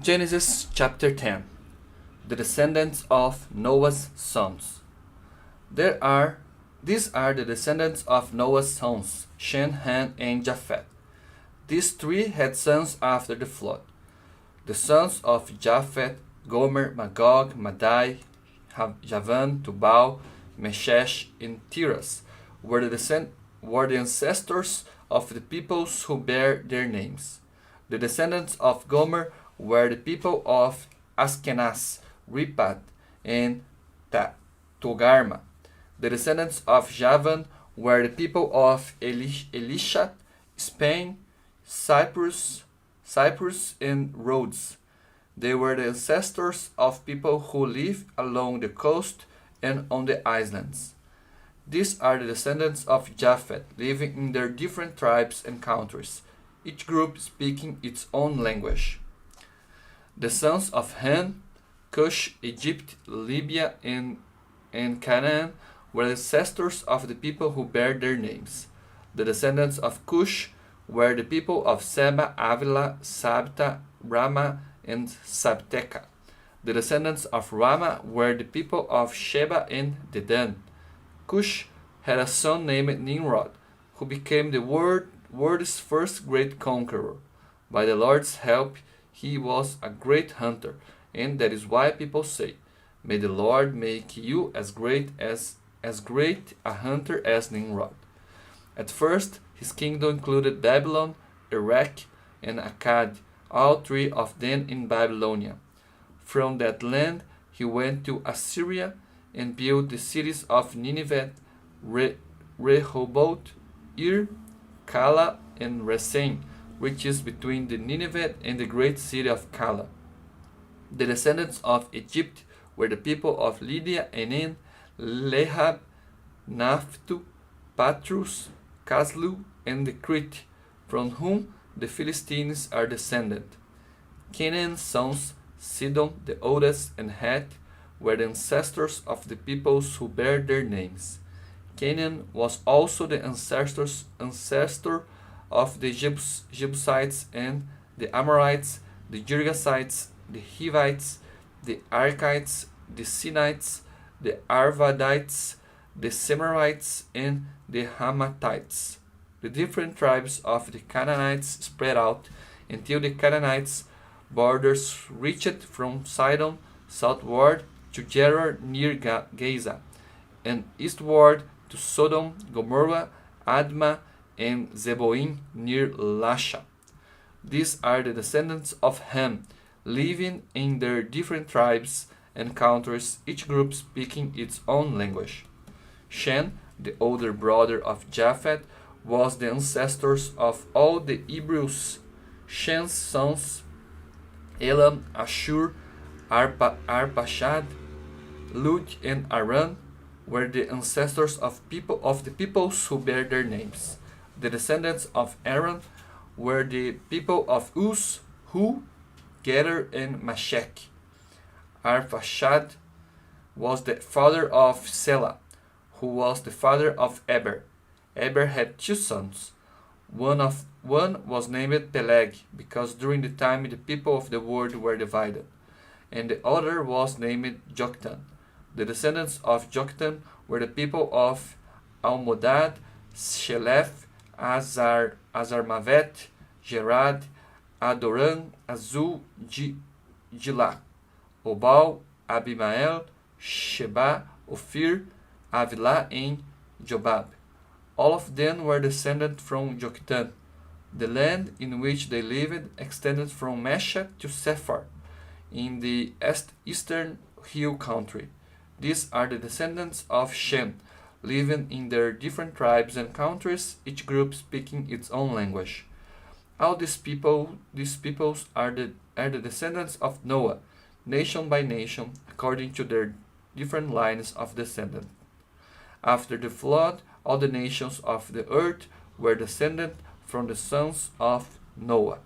Genesis chapter 10. The descendants of Noah's sons. These are the descendants of Noah's sons, Shem, Ham, and Japheth. These three had sons after the flood. The sons of Japheth, Gomer, Magog, Madai, Javan, Tubal, Meshech, and Tiras were the ancestors of the peoples who bear their names. The descendants of Gomer were the people of Ashkenaz, Ripat, and Togarma. The descendants of Javan were the people of Elisha, Spain, Cyprus, and Rhodes. They were the ancestors of people who live along the coast and on the islands. These are the descendants of Japheth, living in their different tribes and countries, each group speaking its own language. The sons of Ham, Cush, Egypt, Libya, and Canaan were the ancestors of the people who bear their names. The descendants of Cush were the people of Seba, Avila, Sabta, Rama, and Sabteca. The descendants of Rama were the people of Sheba and Dedan. Cush had a son named Nimrod, who became the world's first great conqueror. By the Lord's help, he was a great hunter, and that is why people say, "May the Lord make you as great a hunter as Nimrod." At first, his kingdom included Babylon, Iraq, and Akkad, all three of them in Babylonia. From that land, he went to Assyria and built the cities of Nineveh, Rehoboth, Ir, Kala, and Resen, which is between the Nineveh and the great city of Kala. The descendants of Egypt were the people of Lydia, Enan, Lehab, Naphtu, Patrus, Caslu, and the Crete, from whom the Philistines are descended. Canaan's sons, Sidon, the oldest, and Heth, were the ancestors of the peoples who bear their names. Canaan was also the ancestor of the Jebusites and the Amorites, the Girgashites, the Hivites, the Arkites, the Sinites, the Arvadites, the Semarites, and the Hamathites. The different tribes of the Canaanites spread out until the Canaanites' borders reached from Sidon southward to Gerar near Gaza, and eastward to Sodom, Gomorrah, Admah, and Zeboim near Lasha. These are the descendants of Ham, living in their different tribes and countries, each group speaking its own language. Shem, the older brother of Japheth, was the ancestors of all the Hebrews. Shem's sons, Elam, Ashur, Arpachshad, Lud, and Aram, were the ancestors of the peoples who bear their names. The descendants of Aaron were the people of Uz, Hu, Geter, and Mashech. Arpachshad was the father of Selah, who was the father of Eber. Eber had two sons. One was named Peleg, because during the time the people of the world were divided, and the other was named Joktan. The descendants of Joktan were the people of Almodad, Shelef, Azarmavet, Gerad, Adoram, Azul, Gilá, Obal, Abimael, Sheba, Ophir, Avila, and Jobab. All of them were descended from Joktan. The land in which they lived extended from Mesha to Sephar, in the eastern hill country. These are the descendants of Shem, living in their different tribes and countries, each group speaking its own language. All these peoples are the descendants of Noah, nation by nation, according to their different lines of descendant. After the flood, all the nations of the earth were descended from the sons of Noah.